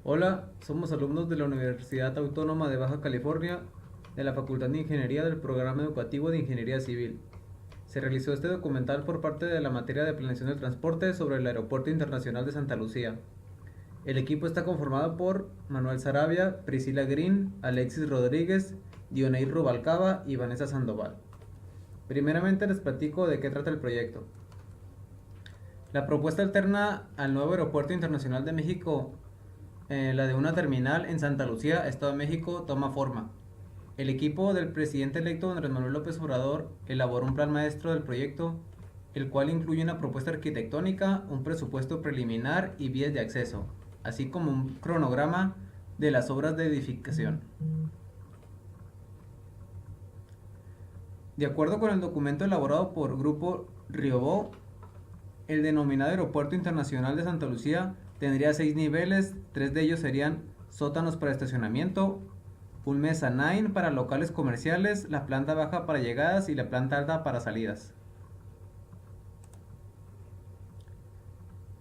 Hola, somos alumnos de la Universidad Autónoma de Baja California, de la Facultad de Ingeniería del Programa Educativo de Ingeniería Civil. Se realizó este documental por parte de la materia de Planeación del Transporte sobre el Aeropuerto Internacional de Santa Lucía. El equipo está conformado por Manuel Sarabia, Priscila Green, Alexis Rodríguez, Dioneir Rubalcaba y Vanessa Sandoval. Primeramente les platico de qué trata el proyecto. La propuesta alterna al nuevo Aeropuerto Internacional de México, la de una terminal en Santa Lucía, Estado de México, toma forma. El equipo del presidente electo Andrés Manuel López Obrador elaboró un plan maestro del proyecto, el cual incluye una propuesta arquitectónica, un presupuesto preliminar y vías de acceso, así como un cronograma de las obras de edificación. De acuerdo con el documento elaborado por Grupo Riobó, el denominado Aeropuerto Internacional de Santa Lucía tendría 6 niveles, 3 de ellos serían sótanos para estacionamiento, un mezzanine para locales comerciales, la planta baja para llegadas y la planta alta para salidas.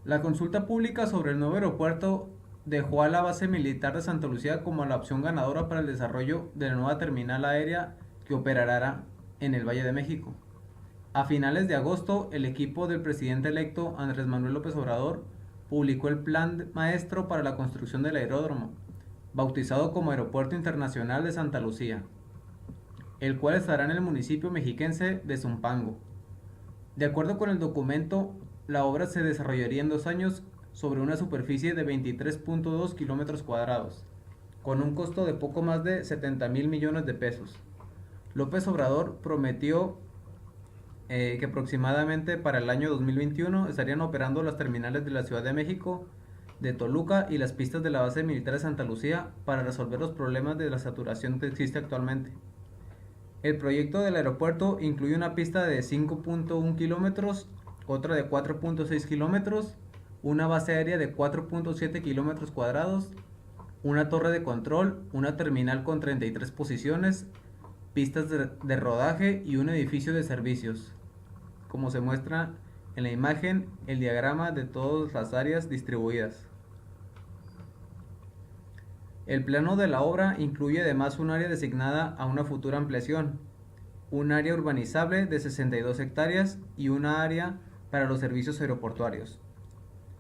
La consulta pública sobre el nuevo aeropuerto dejó a la base militar de Santa Lucía como la opción ganadora para el desarrollo de la nueva terminal aérea que operará en el Valle de México. A finales de agosto, el equipo del presidente electo Andrés Manuel López Obrador publicó el plan maestro para la construcción del aeródromo, bautizado como Aeropuerto Internacional de Santa Lucía, el cual estará en el municipio mexiquense de Zumpango. De acuerdo con el documento, la obra se desarrollaría en 2 años sobre una superficie de 23.2 kilómetros cuadrados, con un costo de poco más de 70,000 millones de pesos. López Obrador prometió que aproximadamente para el año 2021 estarían operando las terminales de la Ciudad de México, de Toluca y las pistas de la base militar de Santa Lucía para resolver los problemas de la saturación que existe actualmente. El proyecto del aeropuerto incluye una pista de 5.1 kilómetros, otra de 4.6 kilómetros, una base aérea de 4.7 kilómetros cuadrados, una torre de control, una terminal con 33 posiciones, pistas de rodaje y un edificio de servicios, como se muestra en la imagen el diagrama de todas las áreas distribuidas. El plano de la obra incluye además un área designada a una futura ampliación, un área urbanizable de 62 hectáreas y una área para los servicios aeroportuarios.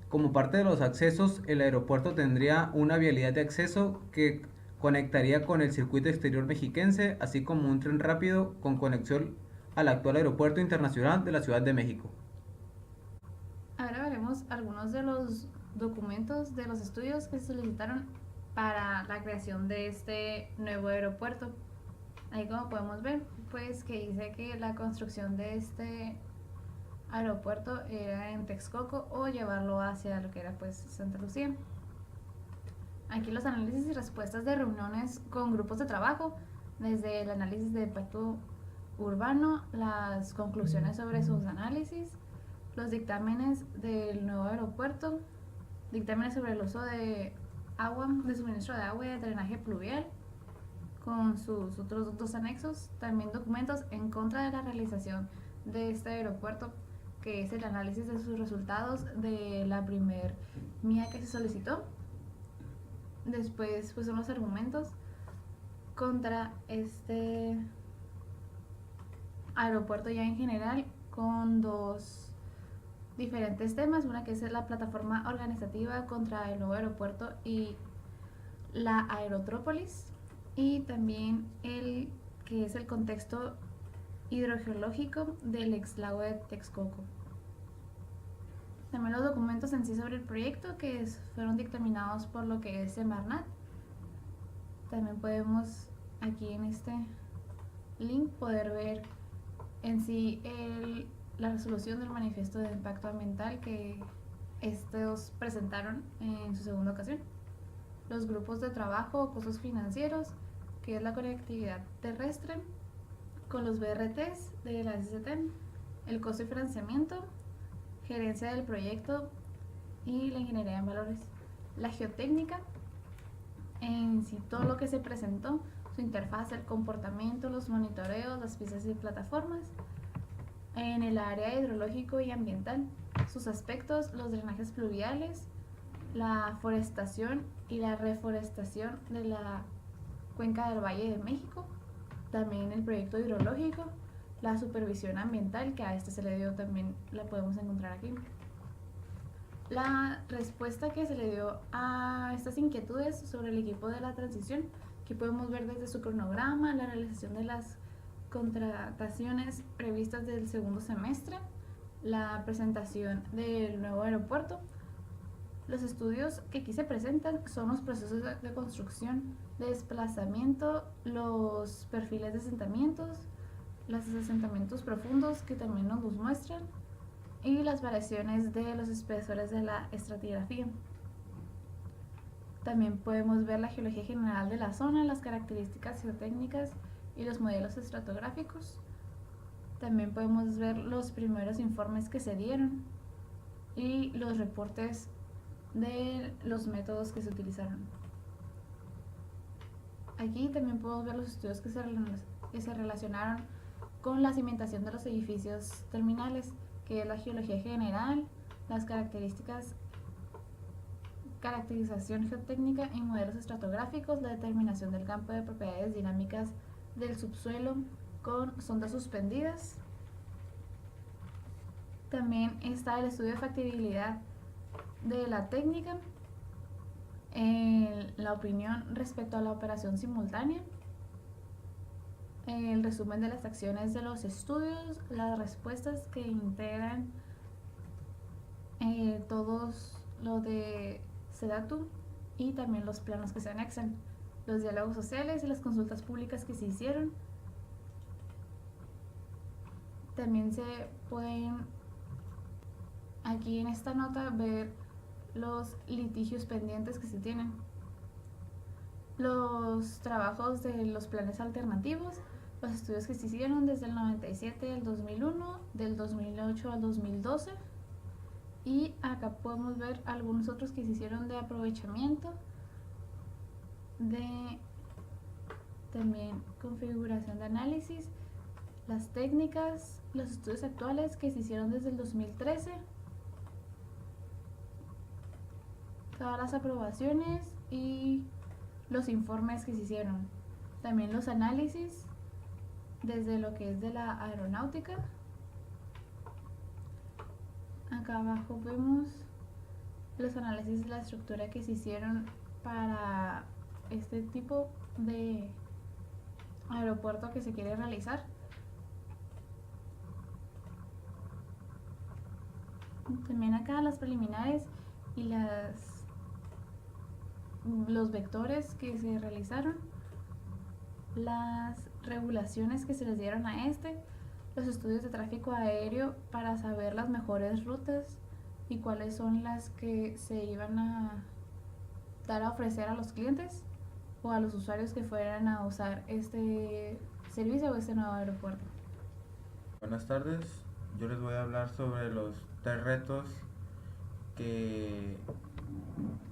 Como parte de los accesos, el aeropuerto tendría una vialidad de acceso que conectaría con el circuito exterior mexiquense, así como un tren rápido con conexión al actual Aeropuerto Internacional de la Ciudad de México. Ahora veremos algunos de los documentos de los estudios que se solicitaron para la creación de este nuevo aeropuerto. Ahí como podemos ver, pues que dice que la construcción de este aeropuerto era en Texcoco o llevarlo hacia lo que era pues Santa Lucía. Aquí los análisis y respuestas de reuniones con grupos de trabajo, desde el análisis de impacto urbano, las conclusiones sobre sus análisis, los dictámenes del nuevo aeropuerto, dictámenes sobre el uso de agua, de suministro de agua y de drenaje pluvial, con sus otros dos anexos, también documentos en contra de la realización de este aeropuerto, que es el análisis de sus resultados de la primer MIA que se solicitó. Después pues son los argumentos contra este aeropuerto ya en general, con dos diferentes temas, una que es la plataforma organizativa contra el nuevo aeropuerto y la aerotrópolis, y también el que es el contexto hidrogeológico del ex lago de Texcoco. También los documentos en sí sobre el proyecto que fueron dictaminados por lo que es Semarnat. También podemos aquí en este link poder ver en sí la resolución del manifiesto de impacto ambiental que estos presentaron en su segunda ocasión. Los grupos de trabajo, costos financieros, que es la conectividad terrestre, con los BRTs de la SCT, el costo de financiamiento, gerencia del proyecto y la ingeniería en valores. La geotécnica, en sí todo lo que se presentó, su interfaz, el comportamiento, los monitoreos, las pistas y plataformas. En el área hidrológico y ambiental, sus aspectos, los drenajes pluviales, la forestación y la reforestación de la cuenca del Valle de México, también el proyecto hidrológico, la supervisión ambiental, que a este se le dio también, la podemos encontrar aquí. La respuesta que se le dio a estas inquietudes sobre el equipo de la transición, que podemos ver desde su cronograma, la realización de las contrataciones previstas del segundo semestre, la presentación del nuevo aeropuerto. Los estudios que aquí se presentan son los procesos de construcción, de desplazamiento, los perfiles de asentamientos, los asentamientos profundos que también nos los muestran, y las variaciones de los espesores de la estratigrafía. También podemos ver la geología general de la zona, las características geotécnicas y los modelos estratográficos. También podemos ver los primeros informes que se dieron y los reportes de los métodos que se utilizaron. Aquí también podemos ver los estudios que se relacionaron con la cimentación de los edificios terminales, que es la geología general, las caracterización geotécnica y modelos estratográficos, la determinación del campo de propiedades dinámicas del subsuelo con sondas suspendidas. También está el estudio de factibilidad de la técnica, la opinión respecto a la operación simultánea, el resumen de las acciones de los estudios, las respuestas que integran todos lo de SEDATU y también los planos que se anexan, los diálogos sociales y las consultas públicas que se hicieron. También se pueden aquí en esta nota ver los litigios pendientes que se tienen, los trabajos de los planes alternativos, los estudios que se hicieron desde el 97 al 2001, del 2008 al 2012, y acá podemos ver algunos otros que se hicieron de aprovechamiento, de también configuración de análisis, las técnicas, los estudios actuales que se hicieron desde el 2013, todas las aprobaciones y los informes que se hicieron, también los análisis desde lo que es de la aeronáutica. Acá abajo vemos los análisis de la estructura que se hicieron para este tipo de aeropuerto que se quiere realizar. También acá las preliminares y los vectores que se realizaron, las regulaciones que se les dieron a los estudios de tráfico aéreo para saber las mejores rutas y cuáles son las que se iban a dar a ofrecer a los clientes o a los usuarios que fueran a usar este servicio o este nuevo aeropuerto. Buenas tardes, yo les voy a hablar sobre los 3 retos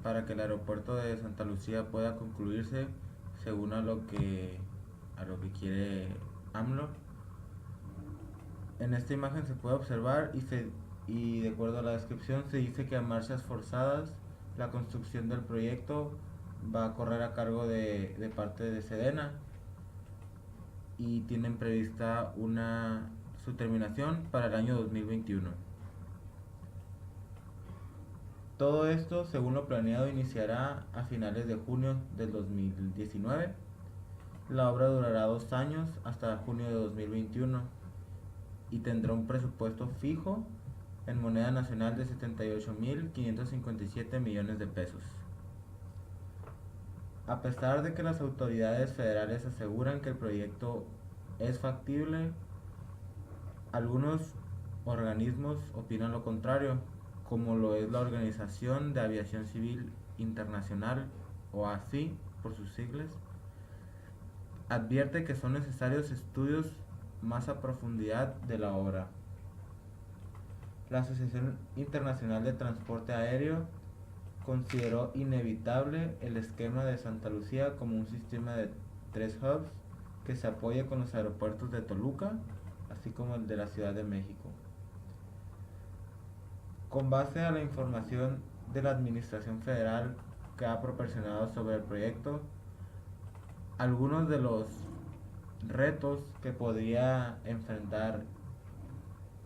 para que el aeropuerto de Santa Lucía pueda concluirse según a lo que quiere AMLO. En esta imagen se puede observar y de acuerdo a la descripción se dice que a marchas forzadas la construcción del proyecto va a correr a cargo de parte de Sedena y tienen prevista su terminación para el año 2021. Todo esto, según lo planeado, iniciará a finales de junio del 2019. La obra durará 2 años hasta junio de 2021 y tendrá un presupuesto fijo en moneda nacional de 78.557 millones de pesos. A pesar de que las autoridades federales aseguran que el proyecto es factible, algunos organismos opinan lo contrario, como lo es la Organización de Aviación Civil Internacional, o ACI por sus siglas. Advierte que son necesarios estudios más a profundidad de la obra. La Asociación Internacional de Transporte Aéreo consideró inevitable el esquema de Santa Lucía como un sistema de 3 hubs que se apoye con los aeropuertos de Toluca, así como el de la Ciudad de México. Con base a la información de la Administración Federal que ha proporcionado sobre el proyecto. Algunos de los retos que podría enfrentar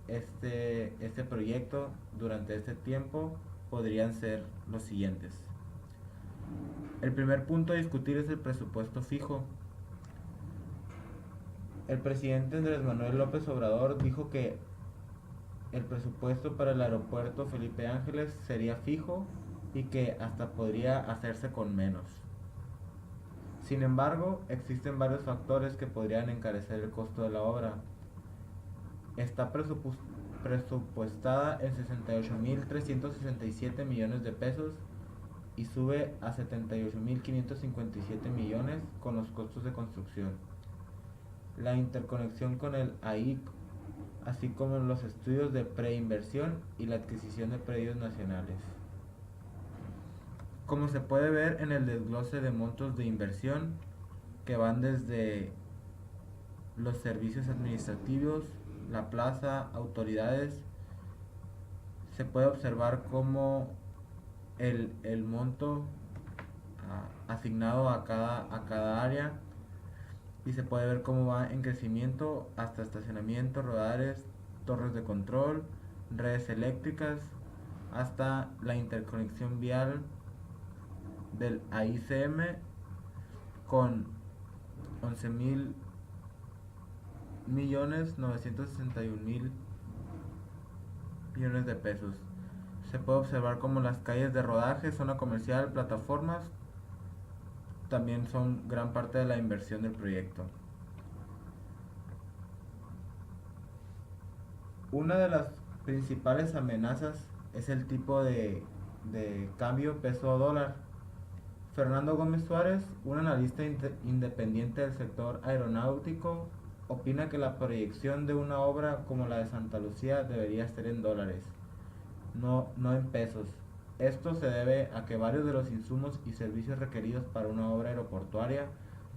este proyecto durante este tiempo podrían ser los siguientes. El primer punto a discutir es el presupuesto fijo. El presidente Andrés Manuel López Obrador dijo que el presupuesto para el aeropuerto Felipe Ángeles sería fijo y que hasta podría hacerse con menos. Sin embargo, existen varios factores que podrían encarecer el costo de la obra. Está presupuestada en 68.367 millones de pesos y sube a 78.557 millones con los costos de construcción. La interconexión con el AIC, así como los estudios de preinversión y la adquisición de predios nacionales. Como se puede ver en el desglose de montos de inversión, que van desde los servicios administrativos, la plaza, autoridades, se puede observar cómo el monto asignado a cada área, y se puede ver cómo va en crecimiento hasta estacionamiento, radares, torres de control, redes eléctricas, hasta la interconexión vial del AICM con 11.961.000 millones de pesos. Se puede observar como las calles de rodaje, zona comercial, plataformas, también son gran parte de la inversión del proyecto. Una de las principales amenazas es el tipo de cambio peso-dólar. Fernando Gómez Suárez, un analista independiente del sector aeronáutico, opina que la proyección de una obra como la de Santa Lucía debería ser en dólares, no en pesos. Esto se debe a que varios de los insumos y servicios requeridos para una obra aeroportuaria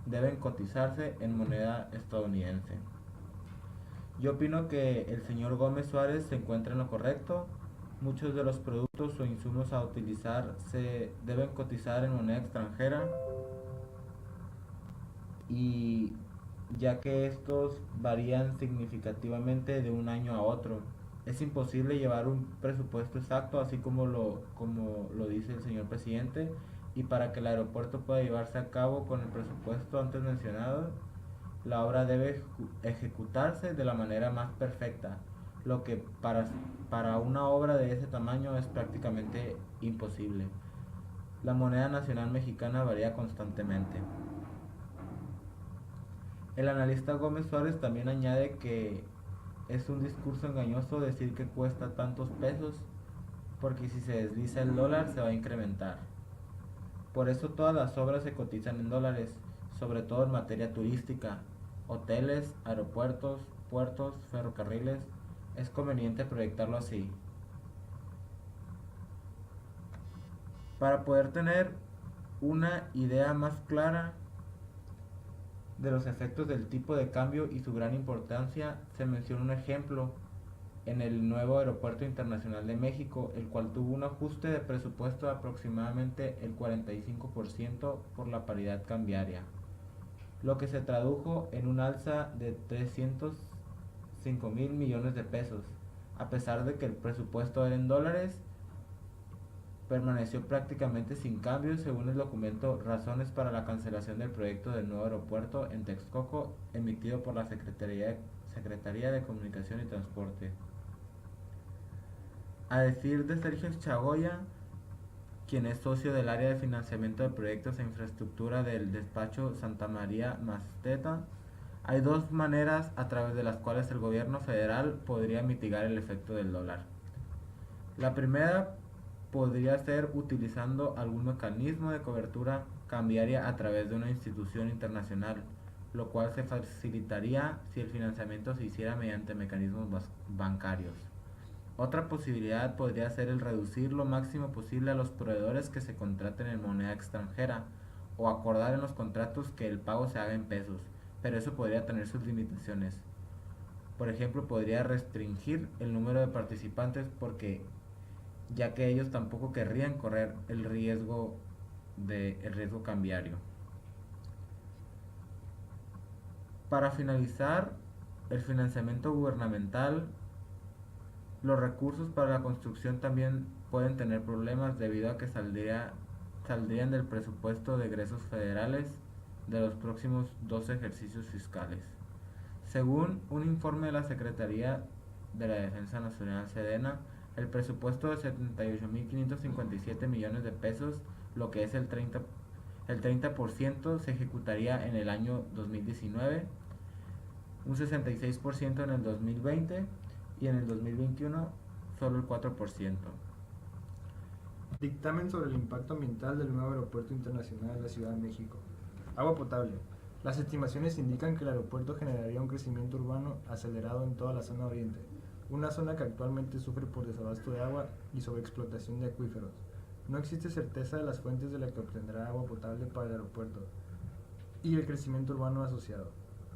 deben cotizarse en moneda estadounidense. Yo opino que el señor Gómez Suárez se encuentra en lo correcto. Muchos de los productos o insumos a utilizar se deben cotizar en moneda extranjera, y ya que estos varían significativamente de un año a otro. Es imposible llevar un presupuesto exacto, así como lo dice el señor presidente, y para que el aeropuerto pueda llevarse a cabo con el presupuesto antes mencionado, la obra debe ejecutarse de la manera más perfecta, lo que para una obra de ese tamaño es prácticamente imposible. La moneda nacional mexicana varía constantemente. El analista Gómez Suárez también añade que es un discurso engañoso decir que cuesta tantos pesos, porque si se desliza el dólar se va a incrementar. Por eso todas las obras se cotizan en dólares, sobre todo en materia turística, hoteles, aeropuertos, puertos, ferrocarriles. Es conveniente proyectarlo así. Para poder tener una idea más clara de los efectos del tipo de cambio y su gran importancia, se menciona un ejemplo en el nuevo Aeropuerto Internacional de México, el cual tuvo un ajuste de presupuesto de aproximadamente el 45% por la paridad cambiaria, lo que se tradujo en un alza de 305.000 millones de pesos. A pesar de que el presupuesto era en dólares, permaneció prácticamente sin cambios, según el documento Razones para la cancelación del proyecto del nuevo aeropuerto en Texcoco, emitido por la Secretaría de Comunicación y Transporte. A decir de Sergio Chagoya, quien es socio del área de financiamiento de proyectos e infraestructura del despacho Santa María Masteta, hay dos maneras a través de las cuales el gobierno federal podría mitigar el efecto del dólar. La primera podría ser utilizando algún mecanismo de cobertura cambiaria a través de una institución internacional, lo cual se facilitaría si el financiamiento se hiciera mediante mecanismos bancarios. Otra posibilidad podría ser el reducir lo máximo posible a los proveedores que se contraten en moneda extranjera, o acordar en los contratos que el pago se haga en pesos, pero eso podría tener sus limitaciones. Por ejemplo, podría restringir el número de participantes, porque ya que ellos tampoco querrían correr el riesgo cambiario. Para finalizar, el financiamiento gubernamental, los recursos para la construcción también pueden tener problemas debido a que saldrían del presupuesto de egresos federales de los próximos 12 ejercicios fiscales. Según un informe de la Secretaría de la Defensa Nacional Sedena, el presupuesto de 78.557 millones de pesos, lo que es el 30% se ejecutaría en el año 2019, un 66% en el 2020 y en el 2021 solo el 4%. Dictamen sobre el impacto ambiental del nuevo aeropuerto internacional de la Ciudad de México. Agua potable. Las estimaciones indican que el aeropuerto generaría un crecimiento urbano acelerado en toda la zona oriente, una zona que actualmente sufre por desabasto de agua y sobreexplotación de acuíferos. No existe certeza de las fuentes de la que obtendrá agua potable para el aeropuerto y el crecimiento urbano asociado.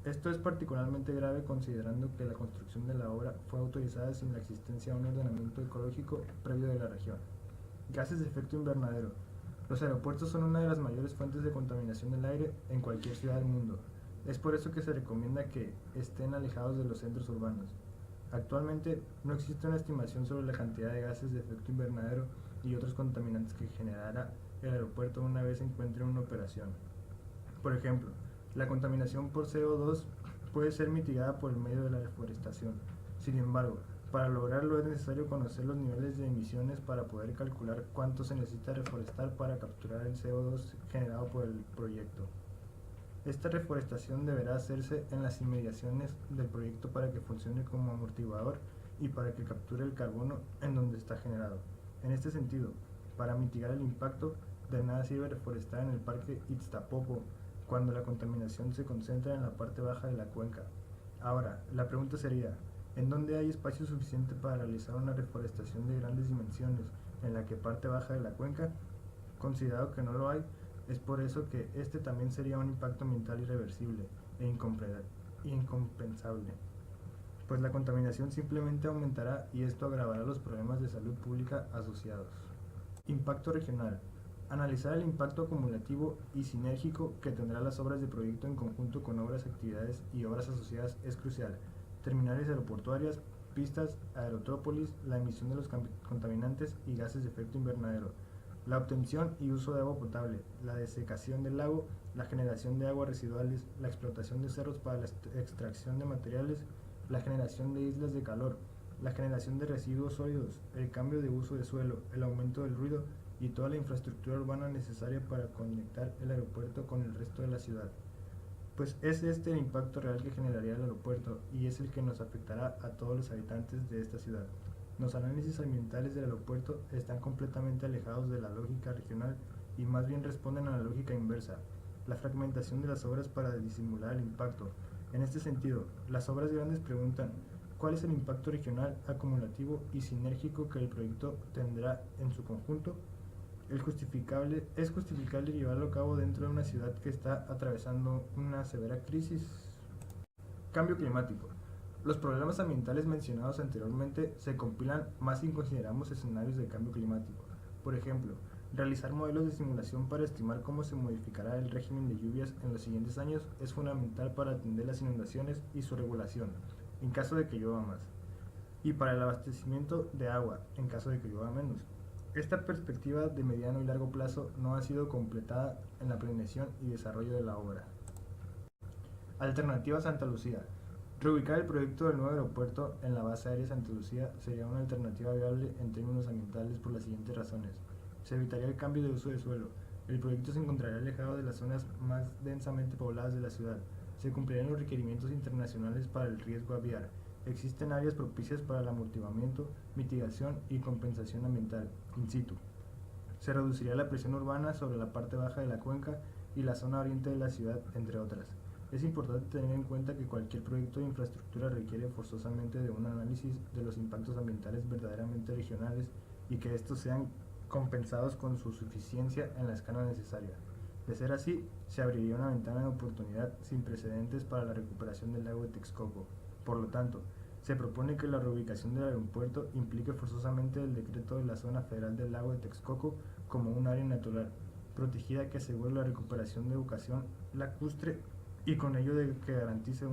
Esto es particularmente grave considerando que la construcción de la obra fue autorizada sin la existencia de un ordenamiento ecológico previo de la región. Gases de efecto invernadero. Los aeropuertos son una de las mayores fuentes de contaminación del aire en cualquier ciudad del mundo. Es por eso que se recomienda que estén alejados de los centros urbanos. Actualmente no existe una estimación sobre la cantidad de gases de efecto invernadero y otros contaminantes que generará el aeropuerto una vez se encuentre en una operación. Por ejemplo, la contaminación por CO2 puede ser mitigada por el medio de la reforestación. Sin embargo, para lograrlo es necesario conocer los niveles de emisiones para poder calcular cuánto se necesita reforestar para capturar el CO2 generado por el proyecto. Esta reforestación deberá hacerse en las inmediaciones del proyecto para que funcione como amortiguador y para que capture el carbono en donde está generado. En este sentido, para mitigar el impacto, de nada sirve reforestar en el parque Ixtapopo cuando la contaminación se concentra en la parte baja de la cuenca. Ahora, la pregunta sería, ¿en dónde hay espacio suficiente para realizar una reforestación de grandes dimensiones en la que parte baja de la cuenca? Considerado que no lo hay, es por eso que este también sería un impacto ambiental irreversible e incompensable, pues la contaminación simplemente aumentará y esto agravará los problemas de salud pública asociados. Impacto regional. Analizar el impacto acumulativo y sinérgico que tendrá las obras de proyecto en conjunto con obras, actividades y obras asociadas es crucial. Terminales aeroportuarias, pistas, aerotrópolis, la emisión de los contaminantes y gases de efecto invernadero, la obtención y uso de agua potable, la desecación del lago, la generación de aguas residuales, la explotación de cerros para la extracción de materiales, la generación de islas de calor, la generación de residuos sólidos, el cambio de uso de suelo, el aumento del ruido y toda la infraestructura urbana necesaria para conectar el aeropuerto con el resto de la ciudad. Pues es este el impacto real que generaría el aeropuerto y es el que nos afectará a todos los habitantes de esta ciudad. Los análisis ambientales del aeropuerto están completamente alejados de la lógica regional y más bien responden a la lógica inversa, la fragmentación de las obras para disimular el impacto. En este sentido, las obras grandes preguntan, ¿cuál es el impacto regional, acumulativo y sinérgico que el proyecto tendrá en su conjunto? Es justificable llevarlo a cabo dentro de una ciudad que está atravesando una severa crisis. Cambio climático. Los problemas ambientales mencionados anteriormente se compilan más si consideramos escenarios de cambio climático. Por ejemplo, realizar modelos de simulación para estimar cómo se modificará el régimen de lluvias en los siguientes años es fundamental para atender las inundaciones y su regulación, en caso de que llueva más, y para el abastecimiento de agua, en caso de que llueva menos. Esta perspectiva de mediano y largo plazo no ha sido completada en la planeación y desarrollo de la obra. Alternativa Santa Lucía. Reubicar el proyecto del nuevo aeropuerto en la base aérea Santa Lucía sería una alternativa viable en términos ambientales por las siguientes razones. Se evitaría el cambio de uso de suelo. El proyecto se encontraría alejado de las zonas más densamente pobladas de la ciudad. Se cumplirían los requerimientos internacionales para el riesgo aviar. Existen áreas propicias para el amortiguamiento, mitigación y compensación ambiental, in situ. Se reduciría la presión urbana sobre la parte baja de la cuenca y la zona oriente de la ciudad, entre otras. Es importante tener en cuenta que cualquier proyecto de infraestructura requiere forzosamente de un análisis de los impactos ambientales verdaderamente regionales y que estos sean compensados con su suficiencia en la escala necesaria. De ser así, se abriría una ventana de oportunidad sin precedentes para la recuperación del lago de Texcoco. Por lo tanto, Se propone que la reubicación del aeropuerto implique forzosamente el decreto de la zona federal del lago de Texcoco como un área natural protegida que asegure la recuperación de vocación lacustre y con ello que garantice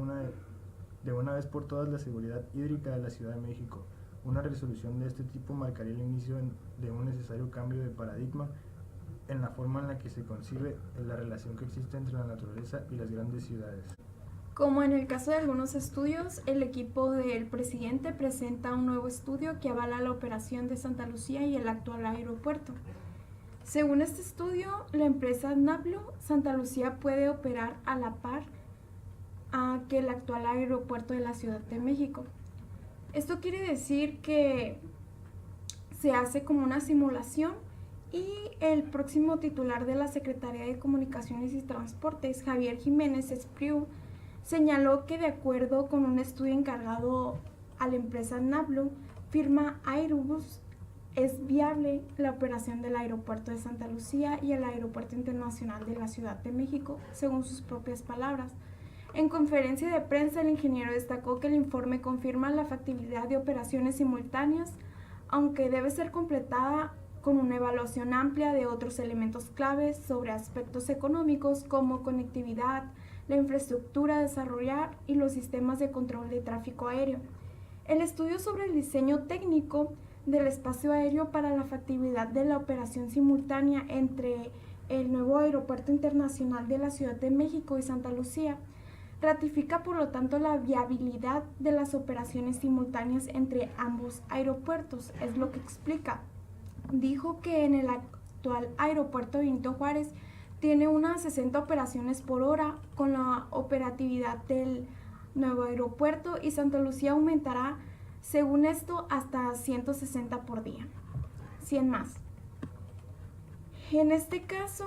de una vez por todas la seguridad hídrica de la Ciudad de México. Una resolución de este tipo marcaría el inicio de un necesario cambio de paradigma en la forma en la que se concibe la relación que existe entre la naturaleza y las grandes ciudades. Como en el caso de algunos estudios, el equipo del presidente presenta un nuevo estudio que avala la operación de Santa Lucía y el actual aeropuerto. Según este estudio, la empresa Nablo Santa Lucía puede operar a la par que el actual aeropuerto de la Ciudad de México. Esto quiere decir que se hace como una simulación y el próximo titular de la Secretaría de Comunicaciones y Transportes, Javier Jiménez Espriu, señaló que de acuerdo con un estudio encargado a la empresa Nablo, firma Airbus, es viable la operación del aeropuerto de Santa Lucía y el aeropuerto internacional de la Ciudad de México, según sus propias palabras. En conferencia de prensa, el ingeniero destacó que el informe confirma la factibilidad de operaciones simultáneas, aunque debe ser completada con una evaluación amplia de otros elementos claves sobre aspectos económicos como conectividad, la infraestructura a desarrollar y los sistemas de control de tráfico aéreo. El estudio sobre el diseño técnico del espacio aéreo para la factibilidad de la operación simultánea entre el nuevo aeropuerto internacional de la Ciudad de México y Santa Lucía ratifica por lo tanto la viabilidad de las operaciones simultáneas entre ambos aeropuertos, es lo que explica. Dijo que en el actual aeropuerto Benito Juárez tiene unas 60 operaciones por hora con la operatividad del nuevo aeropuerto y Santa Lucía aumentará, según esto, hasta 160 por día, 100 más. En este caso,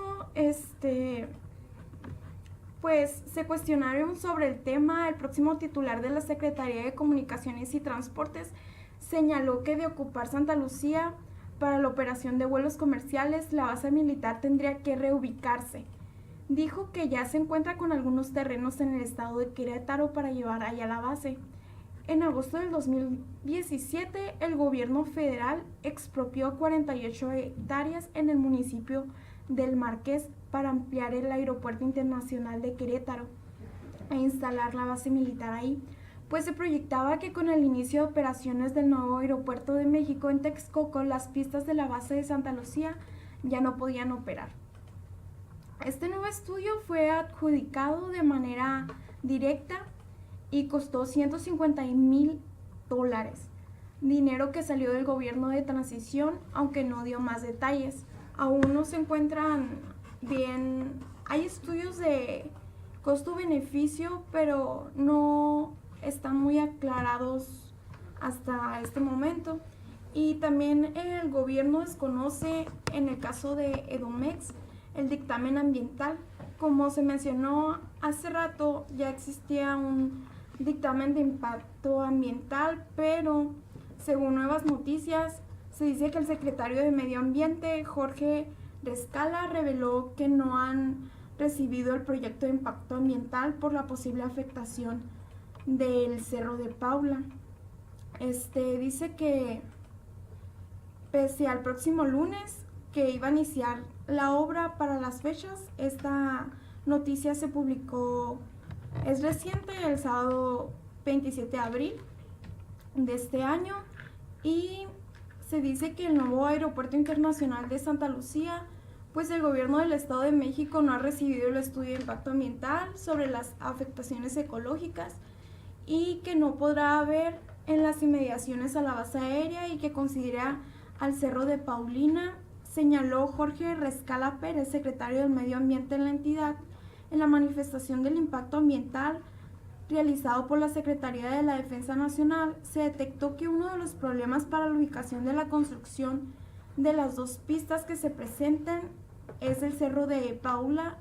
pues se cuestionaron sobre el tema. El próximo titular de la Secretaría de Comunicaciones y Transportes señaló que de ocupar Santa Lucía para la operación de vuelos comerciales, la base militar tendría que reubicarse. Dijo que ya se encuentra con algunos terrenos en el estado de Querétaro para llevar allá la base. En agosto del 2017, el gobierno federal expropió 48 hectáreas en el municipio del Marqués para ampliar el aeropuerto internacional de Querétaro e instalar la base militar ahí, pues se proyectaba que con el inicio de operaciones del nuevo aeropuerto de México en Texcoco, las pistas de la base de Santa Lucía ya no podían operar. Este nuevo estudio fue adjudicado de manera directa y costó $150,000, dinero que salió del gobierno de transición, aunque no dio más detalles. Aún no se encuentran bien, hay estudios de costo-beneficio, pero no están muy aclarados hasta este momento. Y también el gobierno desconoce, en el caso de Edomex, el dictamen ambiental. Como se mencionó hace rato, ya existía un dictamen de impacto ambiental, pero según Nuevas Noticias, se dice que el secretario de Medio Ambiente, Jorge Rescala, reveló que no han recibido el proyecto de impacto ambiental por la posible afectación del Cerro de Paula. Dice que pese al próximo lunes que iba a iniciar la obra para las fechas, esta noticia se publicó, es reciente, el sábado 27 de abril de este año, y se dice que el nuevo aeropuerto internacional de Santa Lucía, pues el gobierno del Estado de México no ha recibido el estudio de impacto ambiental sobre las afectaciones ecológicas y que no podrá haber en las inmediaciones a la base aérea y que considera al Cerro de Paulina, señaló Jorge Rescala Pérez, secretario del Medio Ambiente en la entidad. En la manifestación del impacto ambiental realizado por la Secretaría de la Defensa Nacional, se detectó que uno de los problemas para la ubicación de la construcción de las dos pistas que se presentan es el Cerro de Paula,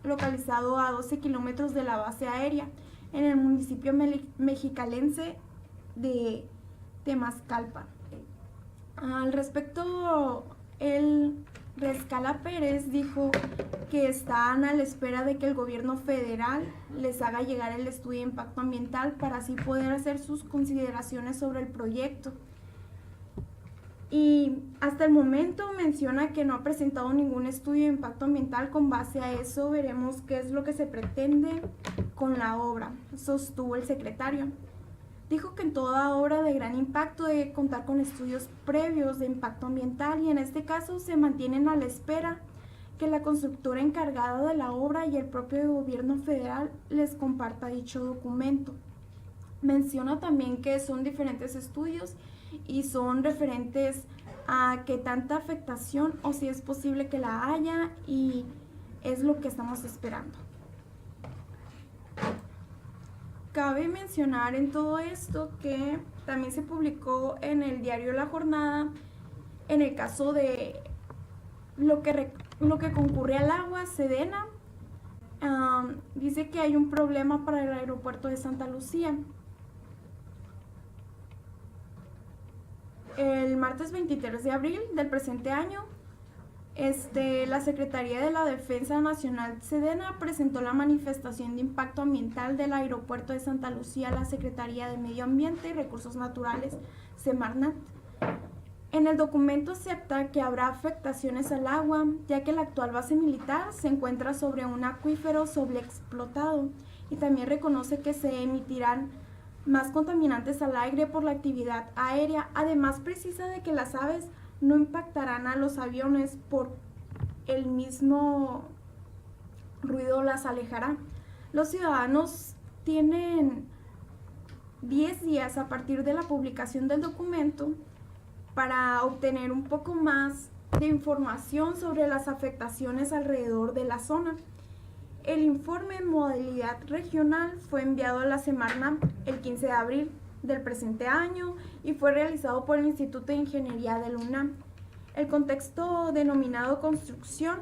localizado a 12 kilómetros de la base aérea, en el municipio mexicalense de Temascalpa. Al respecto, él Rescala Pérez dijo que están a la espera de que el gobierno federal les haga llegar el estudio de impacto ambiental para así poder hacer sus consideraciones sobre el proyecto. Y hasta el momento menciona que no ha presentado ningún estudio de impacto ambiental. Con base a eso veremos qué es lo que se pretende con la obra, sostuvo el secretario. Dijo que en toda obra de gran impacto debe contar con estudios previos de impacto ambiental y en este caso se mantienen a la espera que la constructora encargada de la obra y el propio gobierno federal les comparta dicho documento. Menciona también que son diferentes estudios y son referentes a qué tanta afectación o si es posible que la haya y es lo que estamos esperando. Cabe mencionar en todo esto que también se publicó en el diario La Jornada, en el caso de lo que concurre al agua, Sedena, dice que hay un problema para el aeropuerto de Santa Lucía. El martes 23 de abril del presente año, la Secretaría de la Defensa Nacional Sedena presentó la manifestación de impacto ambiental del aeropuerto de Santa Lucía a la Secretaría de Medio Ambiente y Recursos Naturales, Semarnat. En el documento acepta que habrá afectaciones al agua, ya que la actual base militar se encuentra sobre un acuífero sobreexplotado y también reconoce que se emitirán más contaminantes al aire por la actividad aérea. Además precisa de que las aves no impactarán a los aviones por el mismo ruido las alejará. Los ciudadanos tienen 10 días a partir de la publicación del documento para obtener un poco más de información sobre las afectaciones alrededor de la zona. El informe en modalidad regional fue enviado a la Semarnat el 15 de abril del presente año y fue realizado por el Instituto de Ingeniería del UNAM. El contexto denominado construcción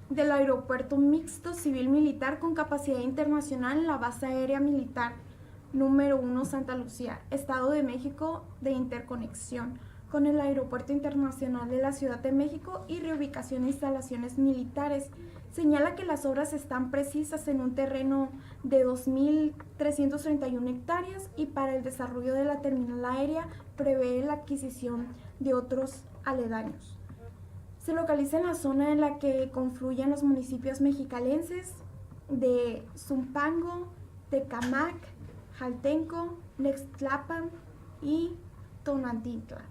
del aeropuerto mixto civil-militar con capacidad internacional en la base aérea militar número 1 Santa Lucía, Estado de México, de interconexión con el Aeropuerto Internacional de la Ciudad de México y reubicación de instalaciones militares. Señala que las obras están precisas en un terreno de 2.331 hectáreas y para el desarrollo de la terminal aérea prevé la adquisición de otros aledaños. Se localiza en la zona en la que confluyen los municipios mexicalenses de Zumpango, Tecámac, Jaltenco, Nextlapan y Tonantitlan,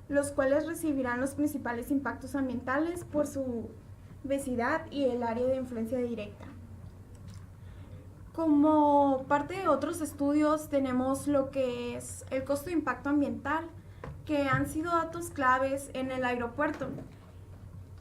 los cuales recibirán los principales impactos ambientales por su vecindad y el área de influencia directa. Como parte de otros estudios tenemos lo que es el costo de impacto ambiental, que han sido datos claves en el aeropuerto.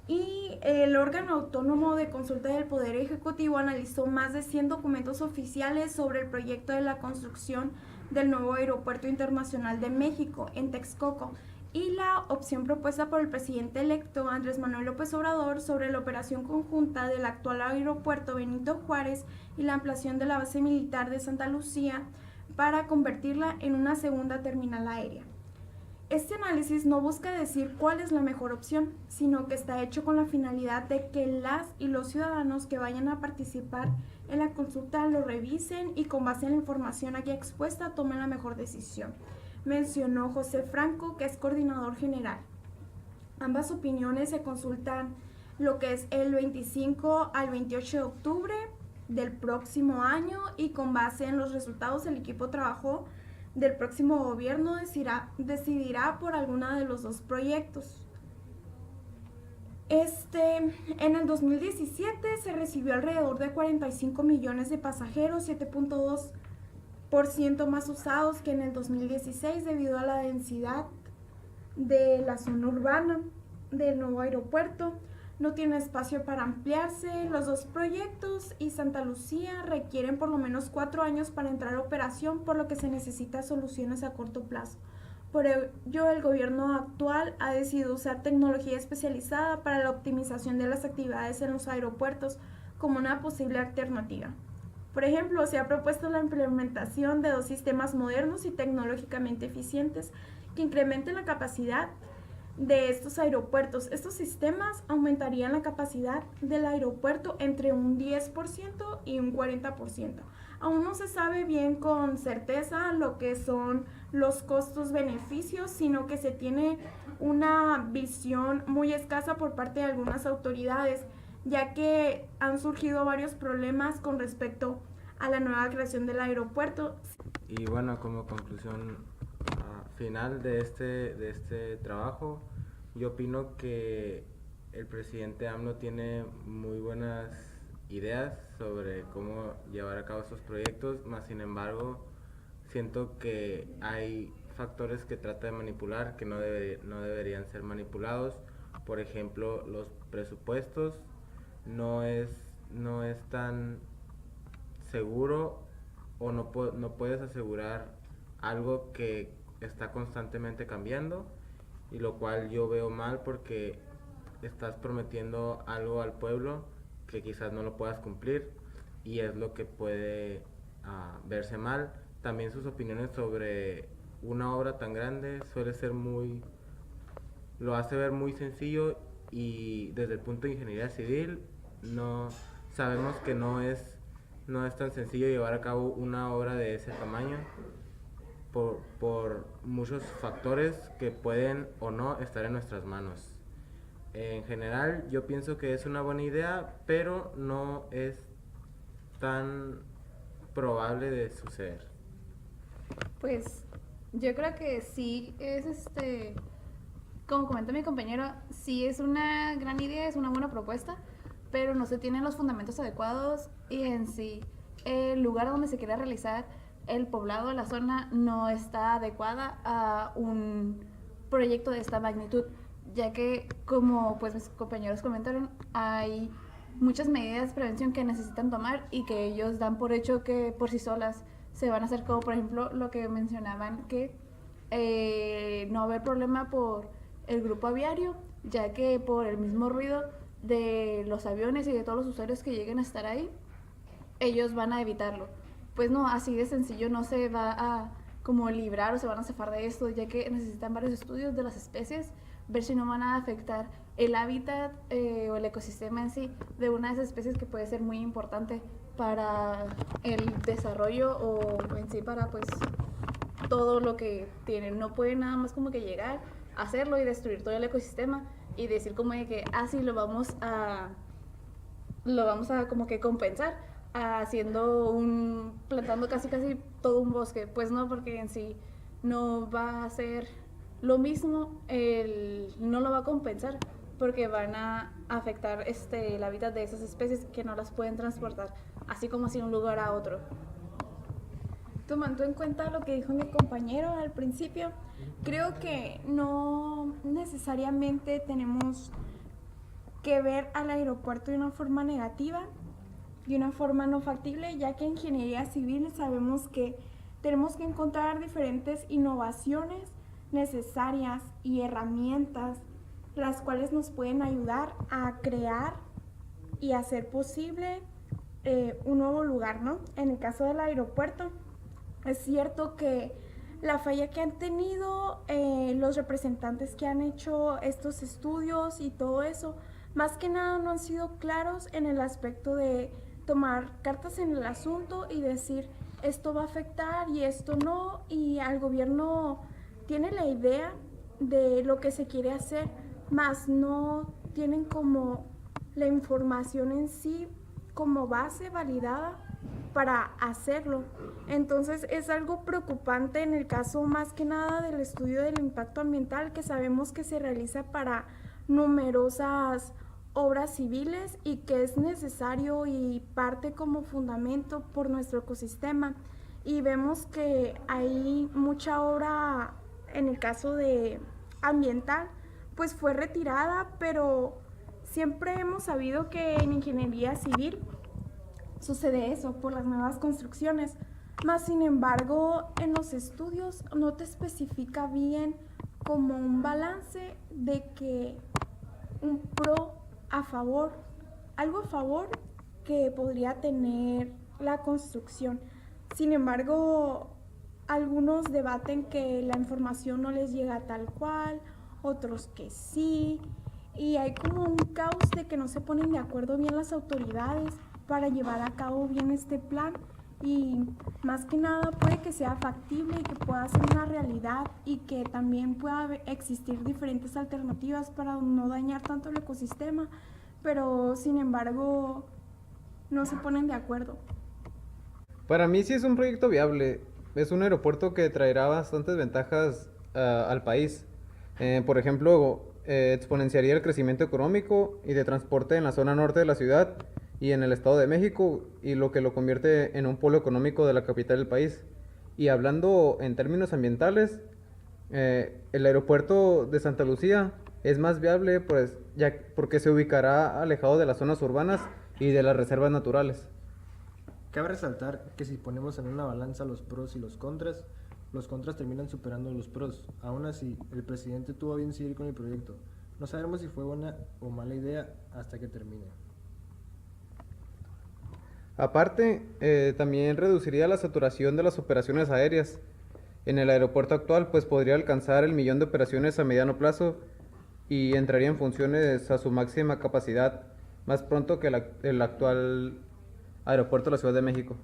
Y el órgano autónomo de consulta del Poder Ejecutivo analizó más de 100 documentos oficiales sobre el proyecto de la construcción del nuevo Aeropuerto Internacional de México en Texcoco y la opción propuesta por el presidente electo Andrés Manuel López Obrador sobre la operación conjunta del actual aeropuerto Benito Juárez y la ampliación de la base militar de Santa Lucía para convertirla en una segunda terminal aérea. Este análisis no busca decir cuál es la mejor opción, sino que está hecho con la finalidad de que las y los ciudadanos que vayan a participar en la consulta lo revisen y con base en la información aquí expuesta tomen la mejor decisión, mencionó José Franco, que es coordinador general. Ambas opiniones se consultan lo que es el 25 al 28 de octubre del próximo año y con base en los resultados el equipo trabajó del próximo gobierno decidirá por alguna de los dos proyectos. En el 2017 se recibió alrededor de 45 millones de pasajeros, 7.2% más usados que en el 2016 debido a la densidad de la zona urbana del nuevo aeropuerto. No tiene espacio para ampliarse. Los dos proyectos y Santa Lucía requieren por lo menos 4 años para entrar a operación, por lo que se necesitan soluciones a corto plazo. Por ello, el gobierno actual ha decidido usar tecnología especializada para la optimización de las actividades en los aeropuertos como una posible alternativa. Por ejemplo, se ha propuesto la implementación de 2 sistemas modernos y tecnológicamente eficientes que incrementen la capacidad de estos aeropuertos. Estos sistemas aumentarían la capacidad del aeropuerto entre un 10% y un 40%. Aún no se sabe bien con certeza lo que son los costos-beneficios, sino que se tiene una visión muy escasa por parte de algunas autoridades, ya que han surgido varios problemas con respecto a la nueva creación del aeropuerto. Y bueno, como conclusión final de este trabajo, yo opino que el presidente AMLO tiene muy buenas ideas sobre cómo llevar a cabo estos proyectos, más sin embargo, siento que hay factores que trata de manipular que no deberían ser manipulados. Por ejemplo, los presupuestos no es tan seguro o no puedes asegurar algo que está constantemente cambiando, y lo cual yo veo mal porque estás prometiendo algo al pueblo que quizás no lo puedas cumplir, y es lo que puede verse mal. También sus opiniones sobre una obra tan grande lo hace ver muy sencillo, y desde el punto de ingeniería civil no sabemos que no es tan sencillo llevar a cabo una obra de ese tamaño por muchos factores que pueden o no estar en nuestras manos. En general, yo pienso que es una buena idea, pero no es tan probable de suceder. Pues yo creo que sí es como comenta mi compañero, sí es una gran idea, es una buena propuesta, pero no se tienen los fundamentos adecuados, y en sí el lugar donde se quiere realizar el poblado de la zona no está adecuada a un proyecto de esta magnitud, ya que, como pues mis compañeros comentaron, hay muchas medidas de prevención que necesitan tomar y que ellos dan por hecho que por sí solas se van a hacer, como por ejemplo lo que mencionaban, que no va a haber problema por el grupo aviario, ya que por el mismo ruido de los aviones y de todos los usuarios que lleguen a estar ahí, ellos van a evitarlo. Pues no, así de sencillo no se va a como librar o se van a zafar de esto, ya que necesitan varios estudios de las especies, ver si no van a afectar el hábitat o el ecosistema en sí de una de esas especies que puede ser muy importante para el desarrollo o en sí para pues todo lo que tienen. No pueden nada más como que llegar, hacerlo y destruir todo el ecosistema y decir como de que así lo vamos a como que compensar plantando casi todo un bosque. Pues no, porque en sí no va a ser lo mismo, no lo va a compensar, porque van a afectar el hábitat de esas especies que no las pueden transportar, así como de un lugar a otro. Tomando en cuenta lo que dijo mi compañero al principio, creo que no necesariamente tenemos que ver al aeropuerto de una forma negativa, de una forma no factible, ya que en ingeniería civil sabemos que tenemos que encontrar diferentes innovaciones necesarias y herramientas las cuales nos pueden ayudar a crear y hacer posible un nuevo lugar, ¿no? En el caso del aeropuerto, es cierto que la falla que han tenido los representantes que han hecho estos estudios y todo eso, más que nada no han sido claros en el aspecto de tomar cartas en el asunto y decir esto va a afectar y esto no, y al gobierno tiene la idea de lo que se quiere hacer, más no tienen como la información en sí como base validada para hacerlo. Entonces es algo preocupante en el caso más que nada del estudio del impacto ambiental, que sabemos que se realiza para numerosas obras civiles y que es necesario y parte como fundamento por nuestro ecosistema, y vemos que hay mucha obra en el caso de ambiental pues fue retirada, pero siempre hemos sabido que en ingeniería civil sucede eso por las nuevas construcciones, más sin embargo en los estudios no te especifica bien como un balance de que un pro a favor, algo a favor que podría tener la construcción. Sin embargo, algunos debaten que la información no les llega tal cual otros que sí, y hay como un caos de que no se ponen de acuerdo bien las autoridades para llevar a cabo bien este plan, y más que nada puede que sea factible y que pueda ser una realidad, y que también pueda existir diferentes alternativas para no dañar tanto el ecosistema, pero sin embargo no se ponen de acuerdo. Para mí sí es un proyecto viable. Es un aeropuerto que traerá bastantes ventajas al país. Por ejemplo, exponenciaría el crecimiento económico y de transporte en la zona norte de la ciudad y en el Estado de México, y lo que lo convierte en un polo económico de la capital del país. Y hablando en términos ambientales, el aeropuerto de Santa Lucía es más viable, pues, ya porque se ubicará alejado de las zonas urbanas y de las reservas naturales. Cabe resaltar que si ponemos en una balanza los pros y los contras terminan superando los pros. Aún así, el presidente tuvo a bien seguir con el proyecto. No sabemos si fue buena o mala idea hasta que termine. Aparte, también reduciría la saturación de las operaciones aéreas. En el aeropuerto actual, pues podría alcanzar el 1.000.000 de operaciones a mediano plazo y entraría en funciones a su máxima capacidad más pronto que el actual aeropuerto de la Ciudad de México.